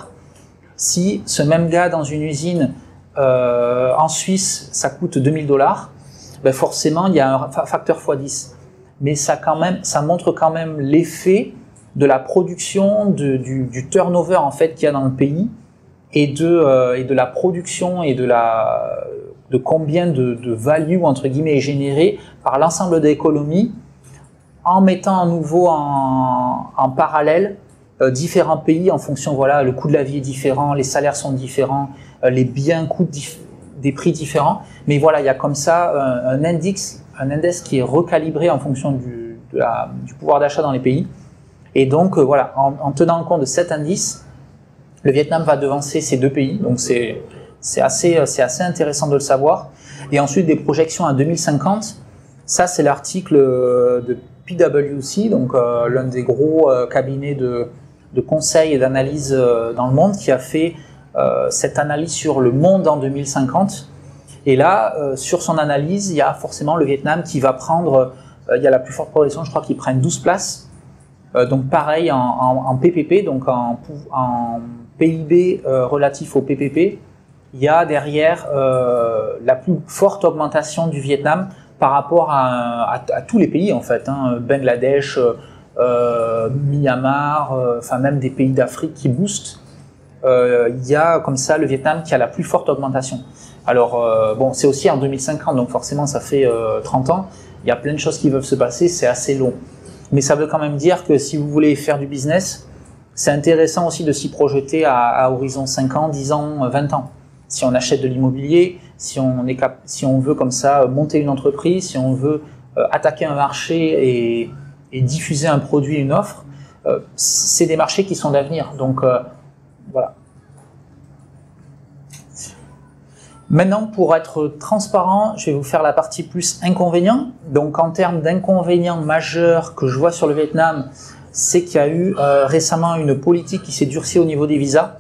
Si ce même gars dans une usine en Suisse, ça coûte $2000, forcément, il y a un facteur x10. Mais ça montre quand même l'effet de la production, du turnover en fait qu'il y a dans le pays et de la production et de combien de value entre guillemets est généré par l'ensemble de l'économie en mettant à nouveau en parallèle différents pays en fonction, voilà, le coût de la vie est différent, les salaires sont différents, les biens coûtent des prix différents, mais voilà, il y a comme ça un index qui est recalibré en fonction du pouvoir d'achat dans les pays. Et donc voilà, en tenant compte de cet indice, le Vietnam va devancer ces deux pays, donc c'est assez intéressant de le savoir. Et ensuite des projections à 2050, ça c'est l'article de PwC, donc l'un des gros cabinets de de conseil et d'analyse dans le monde qui a fait cette analyse sur le monde en 2050. Et là, sur son analyse, il y a forcément le Vietnam qui va prendre, il y a la plus forte progression, je crois qu'ils prennent 12 places. Donc pareil en PPP, donc en PIB relatif au PPP, il y a derrière la plus forte augmentation du Vietnam par rapport à tous les pays en fait, hein, Bangladesh, Myanmar, enfin même des pays d'Afrique qui boostent. Il y a comme ça le Vietnam qui a la plus forte augmentation. Alors bon, c'est aussi en 2050, donc forcément ça fait 30 ans. Il y a plein de choses qui peuvent se passer, c'est assez long. Mais ça veut quand même dire que si vous voulez faire du business, c'est intéressant aussi de s'y projeter à horizon 5 ans, 10 ans, 20 ans. Si on achète de l'immobilier, si on veut comme ça monter une entreprise, si on veut attaquer un marché et diffuser un produit, une offre, c'est des marchés qui sont d'avenir. Donc voilà. Maintenant, pour être transparent, je vais vous faire la partie plus inconvénients. Donc, en termes d'inconvénients majeurs que je vois sur le Vietnam, c'est qu'il y a eu récemment une politique qui s'est durcie au niveau des visas.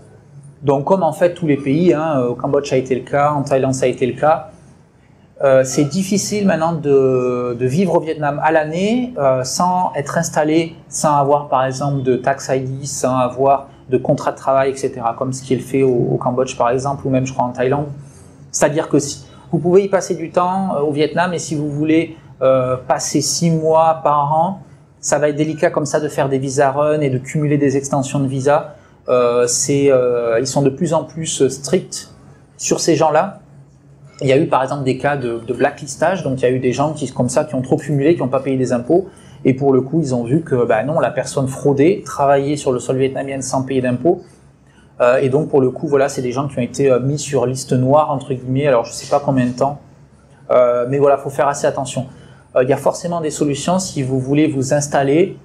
Donc, comme en fait tous les pays, hein, au Cambodge ça a été le cas, en Thaïlande ça a été le cas, c'est difficile maintenant de vivre au Vietnam à l'année sans être installé, sans avoir par exemple de tax ID, sans avoir de contrat de travail, etc. Comme ce qui est le fait au Cambodge par exemple, ou même je crois en Thaïlande. C'est-à-dire que si vous pouvez y passer du temps au Vietnam et si vous voulez passer 6 mois par an, ça va être délicat comme ça de faire des visa run et de cumuler des extensions de visa. Ils sont de plus en plus stricts sur ces gens-là. Il y a eu par exemple des cas de blacklistage, donc il y a eu des gens qui ont trop cumulé, qui n'ont pas payé des impôts, et pour le coup ils ont vu que non, la personne fraudait, travaillait sur le sol vietnamien sans payer d'impôts. Et donc pour le coup, voilà, c'est des gens qui ont été mis sur liste noire entre guillemets. Alors je sais pas combien de temps, mais voilà, faut faire assez attention. Il y a forcément des solutions si vous voulez vous installer.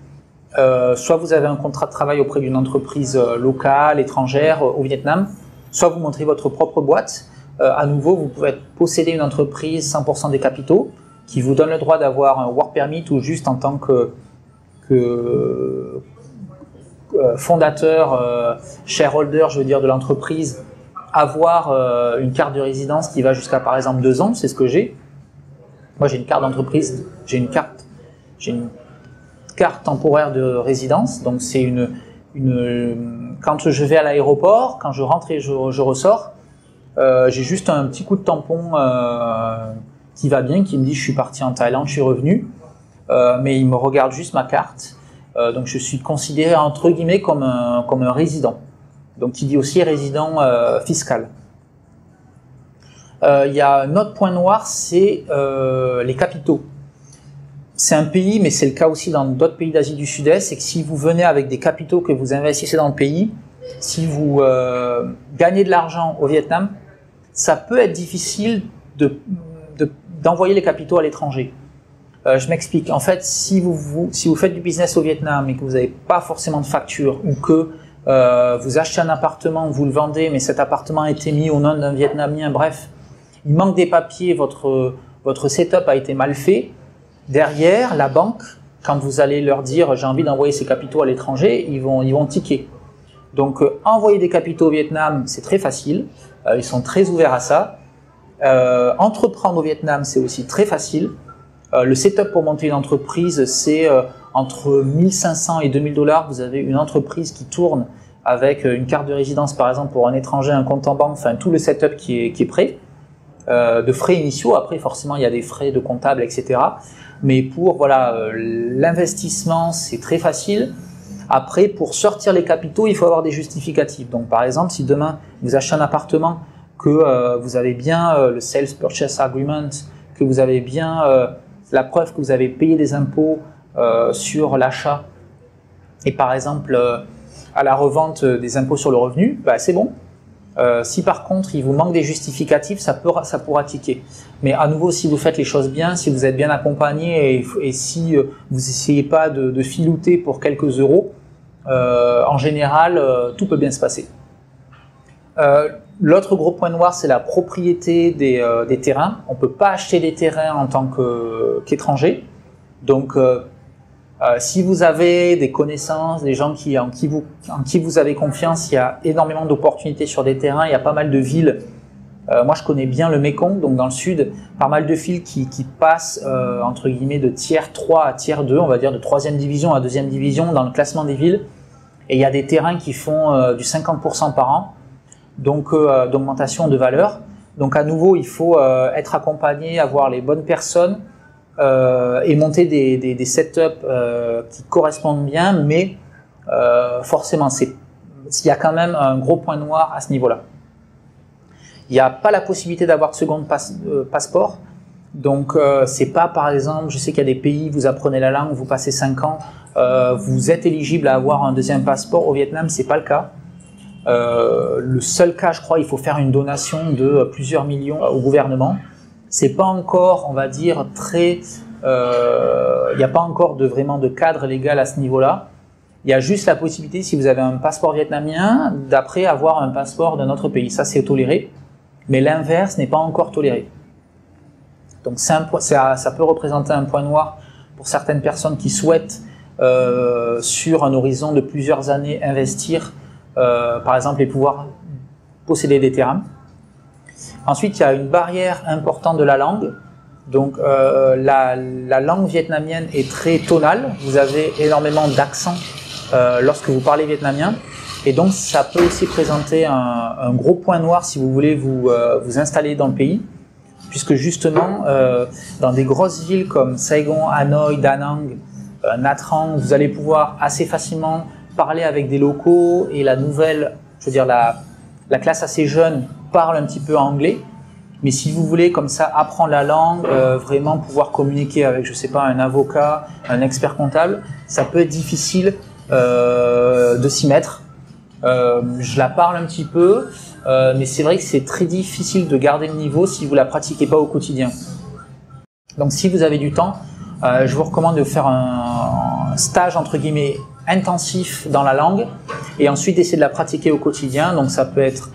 Soit vous avez un contrat de travail auprès d'une entreprise locale, étrangère au Vietnam, soit vous montrez votre propre boîte. À nouveau, vous pouvez posséder une entreprise 100% des capitaux qui vous donne le droit d'avoir un work permit ou juste en tant que fondateur, shareholder, je veux dire, de l'entreprise, avoir une carte de résidence qui va jusqu'à par exemple 2 ans, c'est ce que j'ai. Moi j'ai une carte d'entreprise, j'ai une carte temporaire de résidence, donc c'est quand je vais à l'aéroport, quand je rentre et je ressors, j'ai juste un petit coup de tampon qui va bien, qui me dit je suis parti en Thaïlande, je suis revenu, mais il me regarde juste ma carte. Donc je suis considéré entre guillemets comme un résident. Donc qui dit aussi résident fiscal. Il y a un autre point noir, c'est les capitaux. C'est un pays, mais c'est le cas aussi dans d'autres pays d'Asie du Sud-Est, c'est que si vous venez avec des capitaux que vous investissez dans le pays, si vous gagnez de l'argent au Vietnam, ça peut être difficile d'envoyer les capitaux à l'étranger. Je m'explique. En fait, si vous faites du business au Vietnam et que vous n'avez pas forcément de facture ou que vous achetez un appartement, vous le vendez, mais cet appartement a été mis au nom d'un Vietnamien, bref, il manque des papiers, votre setup a été mal fait. Derrière, la banque, quand vous allez leur dire j'ai envie d'envoyer ces capitaux à l'étranger, ils vont tiquer. Donc, envoyer des capitaux au Vietnam, c'est très facile. Ils sont très ouverts à ça. Entreprendre au Vietnam, c'est aussi très facile. Le setup pour monter une entreprise, c'est entre 1500 et 2000 $. Vous avez une entreprise qui tourne avec une carte de résidence, par exemple, pour un étranger, un compte en banque, enfin tout le setup qui est prêt. De frais initiaux, après forcément il y a des frais de comptable, etc. Mais pour l'investissement, c'est très facile. Après, pour sortir les capitaux, il faut avoir des justificatifs. Donc par exemple, si demain vous achetez un appartement, que vous avez bien le Sales Purchase Agreement, que vous avez bien la preuve que vous avez payé des impôts sur l'achat et par exemple à la revente des impôts sur le revenu, c'est bon. Si par contre il vous manque des justificatifs, ça pourra tiquer. Mais à nouveau, si vous faites les choses bien, si vous êtes bien accompagné et si vous essayez pas de filouter pour quelques euros, en général tout peut bien se passer. L'autre gros point noir, c'est la propriété des terrains. On ne peut pas acheter des terrains en tant qu'étranger. Donc Si vous avez des connaissances, des gens en qui vous avez confiance, il y a énormément d'opportunités sur des terrains, il y a pas mal de villes. Moi, je connais bien le Mékong, donc dans le sud, pas mal de villes qui passent, entre guillemets, de tiers 3 à tiers 2, on va dire de 3e division à 2e division dans le classement des villes. Et il y a des terrains qui font du 50% par an, donc d'augmentation de valeur. Donc à nouveau, il faut être accompagné, avoir les bonnes personnes et monter des setups qui correspondent bien, mais forcément, il y a quand même un gros point noir à ce niveau-là. Il n'y a pas la possibilité d'avoir de second passeport. Donc, c'est pas, par exemple, je sais qu'il y a des pays, vous apprenez la langue, vous passez 5 ans, vous êtes éligible à avoir un deuxième passeport. Au Vietnam, c'est pas le cas. Le seul cas, je crois, il faut faire une donation de plusieurs millions au gouvernement. C'est pas encore, on va dire, très... il n'y a pas encore vraiment de cadre légal à ce niveau-là. Il y a juste la possibilité, si vous avez un passeport vietnamien, d'après avoir un passeport d'un autre pays. Ça, c'est toléré. Mais l'inverse n'est pas encore toléré. Donc ça peut représenter un point noir pour certaines personnes qui souhaitent, sur un horizon de plusieurs années, investir, par exemple, et pouvoir posséder des terrains. Ensuite, il y a une barrière importante de la langue. Donc la langue vietnamienne est très tonale. Vous avez énormément d'accent lorsque vous parlez vietnamien. Et donc, ça peut aussi présenter un gros point noir si vous voulez vous installer dans le pays, puisque justement, dans des grosses villes comme Saigon, Hanoï, Da Nang, Nha Trang, vous allez pouvoir assez facilement parler avec des locaux et la classe assez jeune parle un petit peu anglais. Mais si vous voulez comme ça apprendre la langue, vraiment pouvoir communiquer avec, je sais pas, un avocat, un expert comptable, ça peut être difficile de s'y mettre. Je la parle un petit peu, mais c'est vrai que c'est très difficile de garder le niveau si vous la pratiquez pas au quotidien. Donc si vous avez du temps, je vous recommande de faire un stage entre guillemets intensif dans la langue et ensuite d'essayer de la pratiquer au quotidien. Donc ça peut être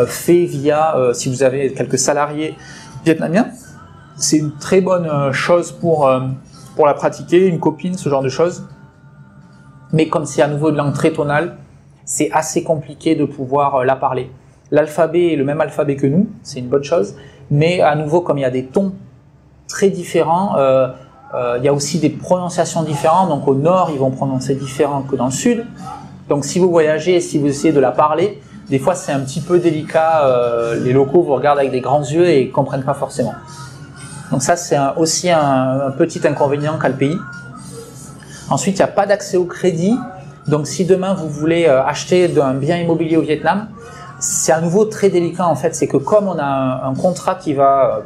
fait via, si vous avez quelques salariés vietnamiens, c'est une très bonne chose pour la pratiquer, une copine, ce genre de choses. Mais comme c'est à nouveau de langue très tonale, c'est assez compliqué de pouvoir la parler. L'alphabet est le même alphabet que nous, c'est une bonne chose, mais à nouveau, comme il y a des tons très différents, il y a aussi des prononciations différentes, donc au nord, ils vont prononcer différent que dans le sud. Donc si vous voyagez et si vous essayez de la parler, des fois c'est un petit peu délicat, les locaux vous regardent avec des grands yeux et ne comprennent pas forcément. Donc ça, c'est aussi un petit inconvénient qu'a le pays. Ensuite, il n'y a pas d'accès au crédit. Donc, si demain vous voulez acheter un bien immobilier au Vietnam, c'est à nouveau très délicat en fait. C'est que comme on a un contrat qui va,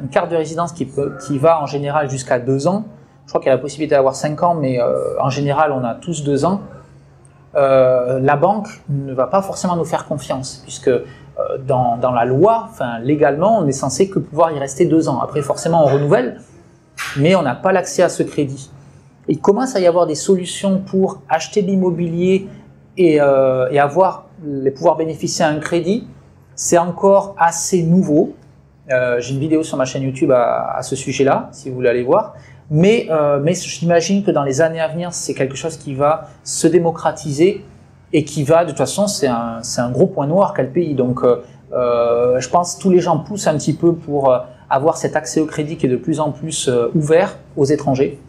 une carte de résidence qui va en général jusqu'à 2 ans. Je crois qu'il y a la possibilité d'avoir 5 ans, mais en général, on a tous 2 ans. La banque ne va pas forcément nous faire confiance, puisque dans la loi, légalement, on est censé que pouvoir y rester 2 ans. Après, forcément, on renouvelle, mais on n'a pas l'accès à ce crédit. Il commence à y avoir des solutions pour acheter de l'immobilier et pouvoir bénéficier d'un crédit. C'est encore assez nouveau. J'ai une vidéo sur ma chaîne YouTube à ce sujet-là, si vous voulez aller voir. Mais j'imagine que dans les années à venir, c'est quelque chose qui va se démocratiser et qui va, de toute façon, c'est un gros point noir qu'a le pays. Donc, je pense que tous les gens poussent un petit peu pour avoir cet accès au crédit qui est de plus en plus ouvert aux étrangers.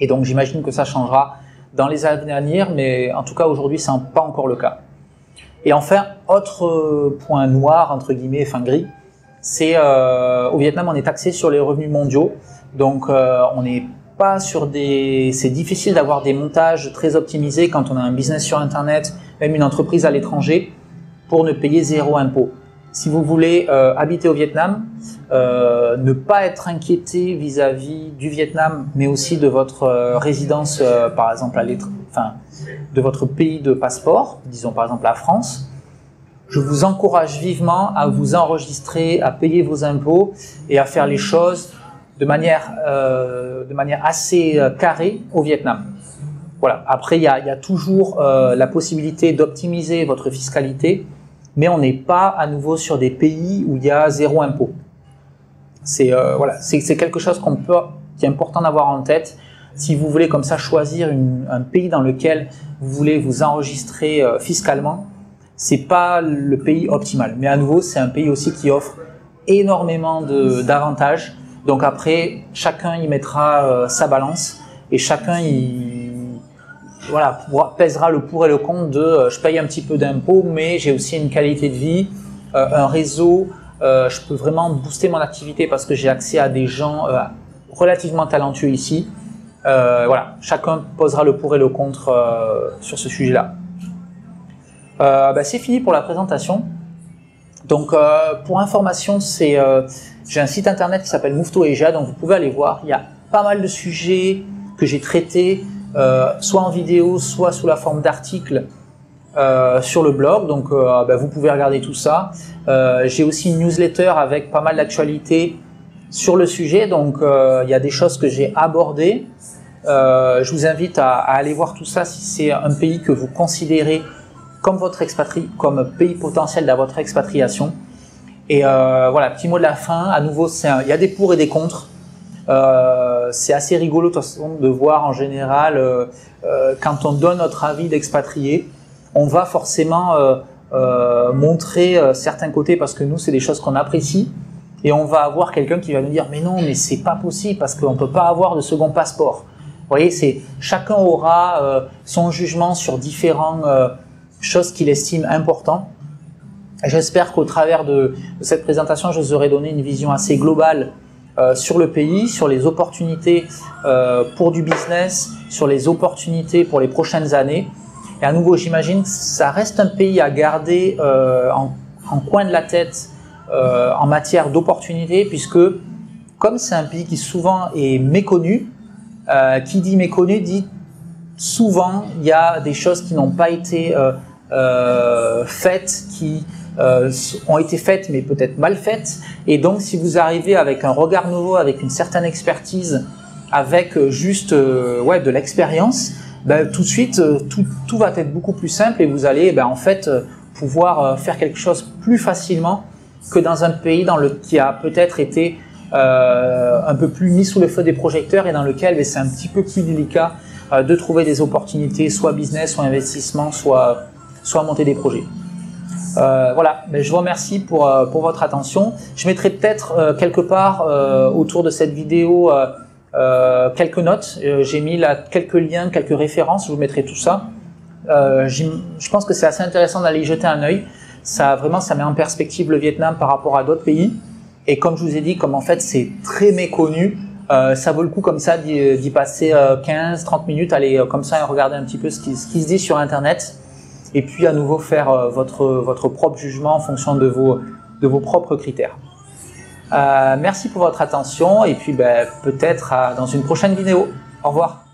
Et donc, j'imagine que ça changera dans les années à venir, mais en tout cas, aujourd'hui, ce n'est pas encore le cas. Et enfin, autre point noir, entre guillemets, gris, c'est au Vietnam, on est taxé sur les revenus mondiaux. Donc, on n'est pas sur c'est difficile d'avoir des montages très optimisés quand on a un business sur Internet, même une entreprise à l'étranger, pour ne payer 0 impôt. Si vous voulez habiter au Vietnam, ne pas être inquiété vis-à-vis du Vietnam, mais aussi de votre résidence, par exemple, de votre pays de passeport, disons par exemple la France, je vous encourage vivement à vous enregistrer, à payer vos impôts et à faire les choses de manière assez carrée au Vietnam. Voilà. Après, il y a toujours la possibilité d'optimiser votre fiscalité, mais on n'est pas à nouveau sur des pays où il y a 0 impôt. C'est quelque chose qui est important d'avoir en tête. Si vous voulez comme ça choisir un pays dans lequel vous voulez vous enregistrer fiscalement, c'est pas le pays optimal. Mais à nouveau, c'est un pays aussi qui offre énormément d'avantages. Donc après, chacun y mettra sa balance et chacun pèsera le pour et le contre de je paye un petit peu d'impôts, mais j'ai aussi une qualité de vie, un réseau, je peux vraiment booster mon activité parce que j'ai accès à des gens relativement talentueux ici. Voilà, chacun posera le pour et le contre sur ce sujet-là. C'est fini pour la présentation. Donc pour information, j'ai un site internet qui s'appelle Mouv'to-Asia, donc vous pouvez aller voir. Il y a pas mal de sujets que j'ai traités, soit en vidéo, soit sous la forme d'articles sur le blog. Donc vous pouvez regarder tout ça. J'ai aussi une newsletter avec pas mal d'actualités sur le sujet. Donc il y a des choses que j'ai abordées. Je vous invite à aller voir tout ça si c'est un pays que vous considérez comme comme pays potentiel de votre expatriation. Et voilà, petit mot de la fin. À nouveau, il y a des pour et des contre. C'est assez rigolo de toute façon de voir en général quand on donne notre avis d'expatrié, on va forcément montrer certains côtés parce que nous, c'est des choses qu'on apprécie. Et on va avoir quelqu'un qui va nous dire mais non, mais c'est pas possible parce qu'on peut pas avoir de second passeport. Vous voyez, chacun aura son jugement sur différentes choses qu'il estime importantes. J'espère qu'au travers de cette présentation, je vous aurai donné une vision assez globale sur le pays, sur les opportunités pour du business, sur les opportunités pour les prochaines années. Et à nouveau, j'imagine que ça reste un pays à garder en coin de la tête en matière d'opportunités, puisque comme c'est un pays qui souvent est méconnu, qui dit méconnu dit souvent il y a des choses qui n'ont pas été faites, qui ont été faites mais peut-être mal faites. Et donc si vous arrivez avec un regard nouveau, avec une certaine expertise, avec juste de l'expérience, tout de suite tout va être beaucoup plus simple et vous allez en fait pouvoir faire quelque chose plus facilement que dans un pays qui a peut-être été un peu plus mis sous le feu des projecteurs et dans lequel c'est un petit peu plus délicat de trouver des opportunités, soit business, soit investissement, soit monter des projets. Voilà, je vous remercie pour votre attention. Je mettrai peut-être quelque part autour de cette vidéo quelques notes. J'ai mis là quelques liens, quelques références, je vous mettrai tout ça. Je pense que c'est assez intéressant d'aller y jeter un œil. Ça met en perspective le Vietnam par rapport à d'autres pays. Et comme je vous ai dit, comme en fait c'est très méconnu, ça vaut le coup comme ça d'y passer 15-30 minutes, aller comme ça et regarder un petit peu ce qui se dit sur Internet. Et puis à nouveau faire votre propre jugement en fonction de vos propres critères. Merci pour votre attention et puis peut-être dans une prochaine vidéo. Au revoir.